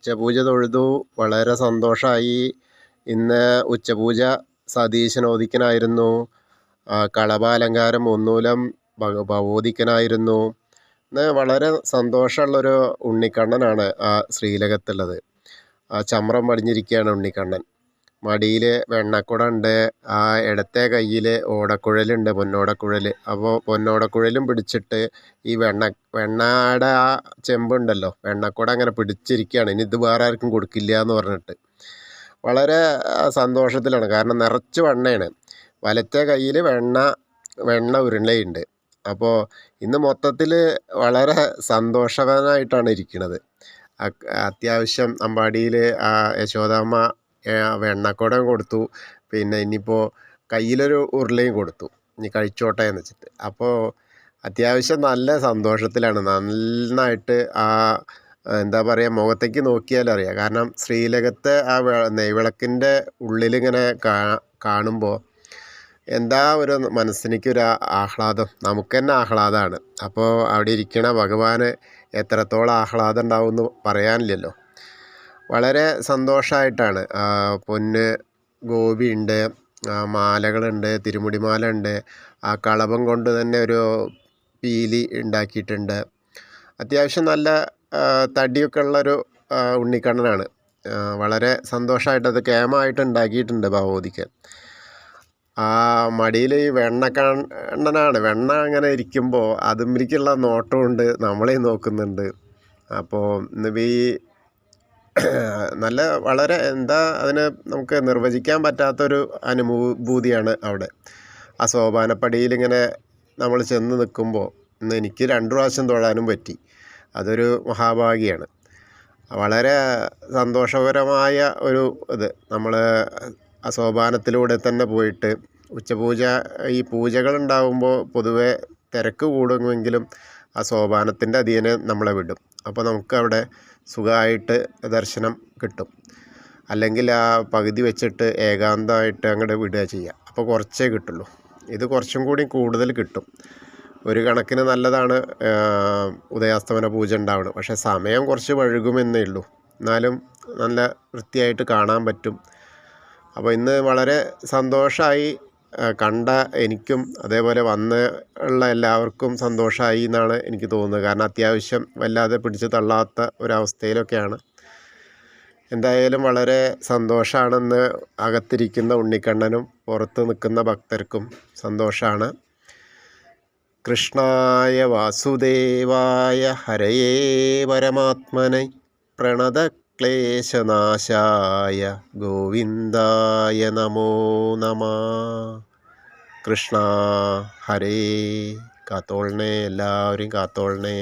ഉച്ചപൂജ തൊഴുതു. വളരെ സന്തോഷമായി. ഇന്ന് ഉച്ചപൂജ സതീശനോദിക്കനായിരുന്നു. കളഭാലങ്കാരം ഒന്നൂലം ഭഗവതിക്കനായിരുന്നു. ഇന്ന് വളരെ സന്തോഷമുള്ളൊരു ഉണ്ണിക്കണ്ണനാണ് ആ ശ്രീലകത്തുള്ളത്. ആ ചമ്രം പടിഞ്ഞിരിക്കുകയാണ് ഉണ്ണിക്കണ്ണൻ. മടിയിൽ വെണ്ണക്കുട ഉണ്ട്. ആ ഇടത്തെ കയ്യിൽ ഓടക്കുഴലുണ്ട്, പൊന്നോടക്കുഴൽ. അപ്പോൾ പൊന്നോടക്കുഴലും പിടിച്ചിട്ട് ഈ വെണ്ണയുടെ ആ ചെമ്പുണ്ടല്ലോ, വെണ്ണക്കുട അങ്ങനെ പിടിച്ചിരിക്കുകയാണ്. ഇനി ഇത് വേറെ ആർക്കും കൊടുക്കില്ല എന്ന് പറഞ്ഞിട്ട് വളരെ സന്തോഷത്തിലാണ്. കാരണം നിറച്ച് വെണ്ണയാണ്. വലത്തെ കയ്യിൽ വെണ്ണ ഉരുളയുണ്ട്. അപ്പോൾ ഇന്ന് മൊത്തത്തിൽ വളരെ സന്തോഷവാനായിട്ടാണ് ഇരിക്കുന്നത്. അത്യാവശ്യം അമ്പാടിയിൽ യശോദാമ്മ വെണ്ണക്കുടം കൊടുത്തു. പിന്നെ ഇനിയിപ്പോൾ കയ്യിലൊരു ഉരുളയും കൊടുത്തു, ഇനി കഴിച്ചോട്ടെ എന്ന് വെച്ചിട്ട്. അപ്പോൾ അത്യാവശ്യം നല്ല സന്തോഷത്തിലാണ്. നന്നായിട്ട് എന്താ പറയുക, മുഖത്തേക്ക് നോക്കിയാലറിയാം. കാരണം ശ്രീലകത്തെ ആ നെയ്വിളക്കിൻ്റെ ഉള്ളിലിങ്ങനെ കാണുമ്പോൾ എന്താ ഒരു മനസ്സിലേക്കൊരു ആഹ്ലാദം, നമുക്ക് തന്നെ ആഹ്ലാദമാണ്. അപ്പോൾ അവിടെ ഇരിക്കണ ഭഗവാന് എത്രത്തോളം ആഹ്ലാദം ഉണ്ടാവും എന്ന് പറയാനില്ലല്ലോ. വളരെ സന്തോഷമായിട്ടാണ്. പൊന്ന് ഗോപിയുണ്ട്, മാലകളുണ്ട്, തിരുമുടിമാല ഉണ്ട്. ആ കളഭം കൊണ്ട് തന്നെ ഒരു പീലി ഉണ്ടാക്കിയിട്ടുണ്ട്. അത്യാവശ്യം നല്ല തടിയൊക്കെ ഉള്ളൊരു ഉണ്ണിക്കണ്ണനാണ്. വളരെ സന്തോഷമായിട്ടത് കേമമായിട്ട് ഉണ്ടാക്കിയിട്ടുണ്ട് ഭഗവതിക്ക്. ആ മടിയിൽ ഈ വെണ്ണക്കണ്ണനാണ്. വെണ്ണ അങ്ങനെ ഇരിക്കുമ്പോൾ അതുമ്മിലേക്കുള്ള നോട്ടമുണ്ട്, നമ്മളെയും നോക്കുന്നുണ്ട്. അപ്പോൾ ഇന്നിപ്പോൾ ഈ നല്ല വളരെ എന്താ അതിന് നമുക്ക് നിർവചിക്കാൻ പറ്റാത്തൊരു അനുഭൂതിയാണ് അവിടെ. ആ സോപാനപ്പടിയിലിങ്ങനെ നമ്മൾ ചെന്ന് നിൽക്കുമ്പോൾ ഇന്ന് എനിക്ക് 2 പ്രാവശ്യം തൊഴാനും പറ്റി. അതൊരു മഹാഭാഗ്യമാണ്. വളരെ സന്തോഷകരമായ ഒരു ഇത്. നമ്മൾ ആ സോപാനത്തിലൂടെ തന്നെ പോയിട്ട് ഉച്ചപൂജ, ഈ പൂജകളുണ്ടാകുമ്പോൾ പൊതുവെ തിരക്ക് കൂടുമെങ്കിലും ആ സോപാനത്തിൻ്റെ അധീനം നമ്മളെ വിടും. അപ്പോൾ നമുക്കവിടെ സുഖമായിട്ട് ദർശനം കിട്ടും. അല്ലെങ്കിൽ ആ പകുതി വെച്ചിട്ട് ഏകാന്തമായിട്ട് അങ്ങോട്ട് വിടുക ചെയ്യുക. അപ്പോൾ കുറച്ചേ കിട്ടുള്ളൂ. ഇത് കുറച്ചും കൂടി കൂടുതൽ കിട്ടും. ഒരു കണക്കിന് നല്ലതാണ് ഉദയാസ്തമന പൂജ ഉണ്ടാവണം. പക്ഷേ സമയം കുറച്ച് വഴുകുമെന്നേ ഉള്ളൂ. എന്നാലും നല്ല വൃത്തിയായിട്ട് കാണാൻ പറ്റും. അപ്പോൾ ഇന്ന് വളരെ സന്തോഷമായി. കണ്ട എനിക്കും അതേപോലെ ഉള്ള എല്ലാവർക്കും സന്തോഷമായി എന്നാണ് എനിക്ക് തോന്നുന്നത്. കാരണം അത്യാവശ്യം വല്ലാതെ പിടിച്ച് തള്ളാത്ത ഒരവസ്ഥയിലൊക്കെയാണ്. എന്തായാലും വളരെ സന്തോഷമാണെന്ന് അകത്തിരിക്കുന്ന ഉണ്ണിക്കണ്ണനും പുറത്ത് നിൽക്കുന്ന ഭക്തർക്കും സന്തോഷമാണ്. കൃഷ്ണായ വാസുദേവായ ഹരയേ പരമാത്മനെ പ്രണതക്ലേശനാശായ ഗോവിന്ദായ നമോ നമഃ. കൃഷ്ണ ഹരേ. കാത്തോളണേ, എല്ലാവരെയും കാത്തോളണേ.